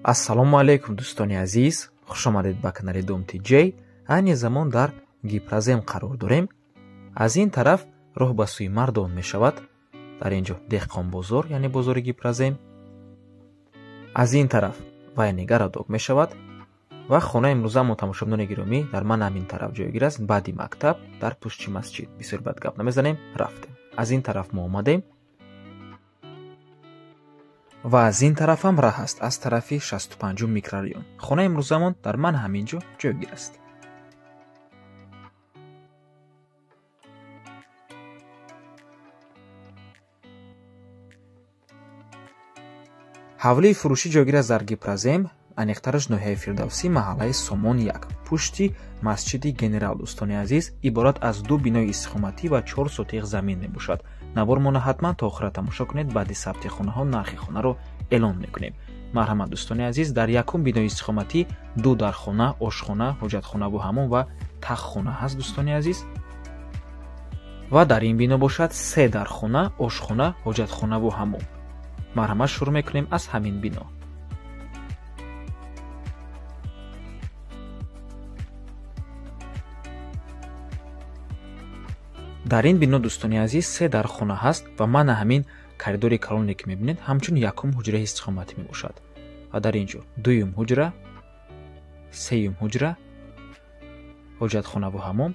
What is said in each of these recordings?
ассалому алайкум дӯстони азиз, хушомадед ба канали Domti J. айни замон дар Гипразем қарор дорем. аз ин тараф роҳ ба сӯи Мардон мешавад, дар инҷо деҳқон бозор, яъне бозори Гипразем. аз ин тараф вайни Гарадок мешавад ва хона имрӯзаамон тамошобинони гиромӣ дар ман ҳамин тараф ҷойгир аст. баъди мактаб дар пушти масҷид бисёр бад гап намезанем, рафтем. аз ин тараф мо омадем ва аз ин тараф ҳам раҳ аст, аз тарафи 65 микрорайон. хонаи имрӯзаамон дар ман ҳамин ҷо ҷойгир аст. ҳавлии фурӯшӣ ҷойгир аст дар Гипразем, аниқтараш ноҳияи Фирдавсӣ, маҳаллаи Сомон 1, пушти масҷиди генерал. дӯстони азиз, иборат аз ду бинои истихоматӣ ва 4 сотиқ замин мебошад. набормона ҳатман то охира тамошо кунед. баъди сабти хонаҳо нархи хонаро эълон мекунем. марҳамат дӯстони азиз, дар якум бинои истихоматӣ 2 дархона, ошхона, ҳоҷатхонаву ҳамон ва таххона ҳаст дӯстони азиз. ва дар ин бино бошад 3 дархона, ошхона, ҳоҷатхонаву ҳамон. марҳамат, шурӯъ мекунем аз ҳамин бино. дар ин бино дӯстони азиз 3 дархона ҳаст ва мана ҳамин коридори калоне ки мебинед ҳамчун якум ҳуҷраи истихоматӣ мебошад. ва дар ин ҷо дуюм ҳуҷра, сеюм ҳуҷра, ҳоҷатхонаву ҳамом,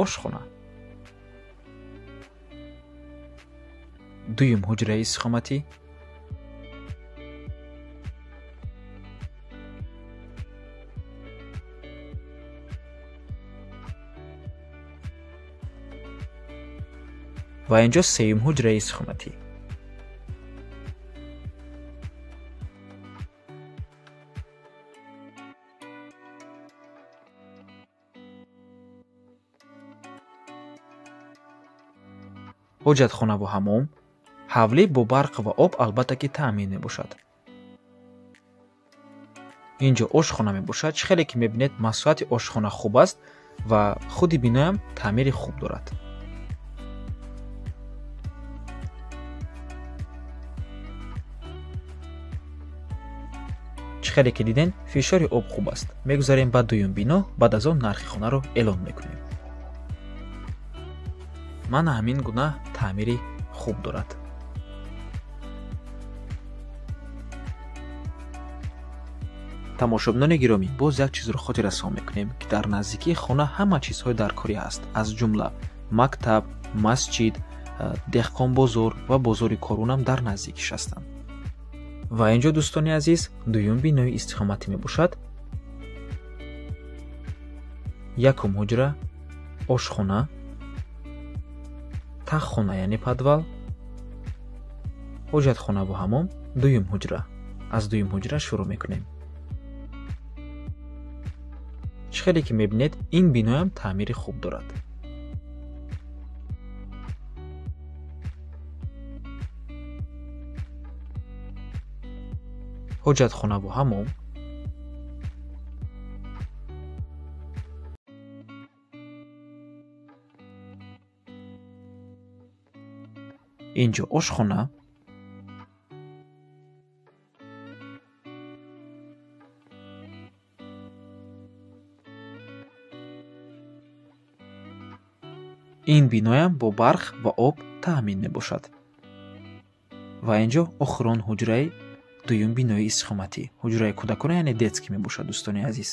ошхона. дуюм ҳуҷраи истихоматӣ, ва инҷо сеюм ҳуҷраи истихоматӣ. ҳоҷатхонаву ҳамом, ҳавлӣ бо барқ ва об албатта ки таъмин мебошад. инҷо ошхона мебошад. хеле ки мебинед масоати ошхона хуб аст ва худи биноам таъмири хуб дорад. хеле ки диден фишори об хуб аст. мегузарем ба дуюм бино, баъд аз он нархи хонаро эълон мекунем. мана ҳамин гуна таъмири хуб дорад. тамошобинони гиромӣ, боз як чизро хотир расон мекунем ки дар наздикии хона ҳама чизҳои даркорӣ ҳаст, аз ҷумла мактаб, масҷид, деҳқонбозор ва бозори корунам дар наздикиш ҳастанд. ва инҷо дӯстони азиз, дуюм бинои истихоматӣ мебошад. якум ҳуҷра, ошхона, таххона яъне падвал, ҳоҷатхонаву ҳамом, дуюм ҳуҷра. аз дуюм ҳуҷра шурӯъ мекунем. хеле ки мебинед ин биноам таъмири хуб дорад. ҳоҷатхонаву ҳамом, инҷо ошхона, ин биноям бо барқ ва об таъмин мебошад. ва инҷо охирон ҳуҷраи дуюм бинои истихоматӣ, ҳуҷраи кӯдакона яъне детский мебошад дӯстони азиз.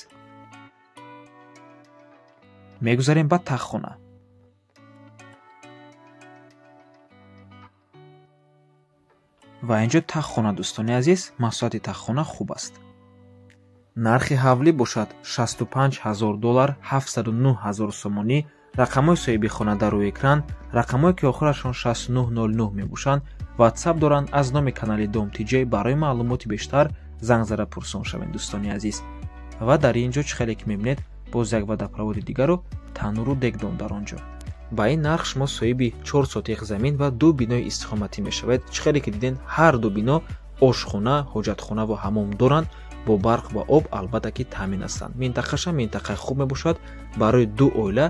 мегузарем ба таххона. ва инҷо таххона дӯстони азиз, маҳсулоти таххона хуб аст. нархи ҳавлӣ бошад $65,000, $709,000 сомонӣ. рақамҳои соҳиби хона дар рӯи экран, рақамҳое ки охирашон 6900 мебошанд. ватсап доранд. аз номи канали Domti J барои маълумоти бештар занг зада пурсон шавед дӯстони азиз. ва дар ин ҷо чӣ хеле ки мебинед, боз як вадаправоди дигару тануру дегдон дар он ҷо. ба ин нарх шумо соҳиби 4 сотиқ замин ва 2 бинои истихоматӣ мешавед. чӣ хеле ки диден ҳар ду бино ошхона, ҳоҷатхона ва ҳамом доранд. бо барқ ва об албатта ки таъмин ҳастанд. минтақаша минтақаи хуб мебошад. барои ду оила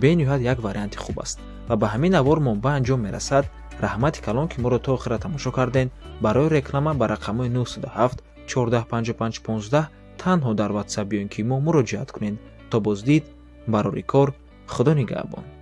бениҳоят як варианти хуб аст ва ба ҳамин навор мо ба анҷом мерасад. раҳмати калон ки моро то охира тамошо карден. барои реклама ба рақамҳои 907 145515 танҳо дар WhatsApp биён ки мо муроҷиат кунед. То боздид барори кор. худо нигаҳбон.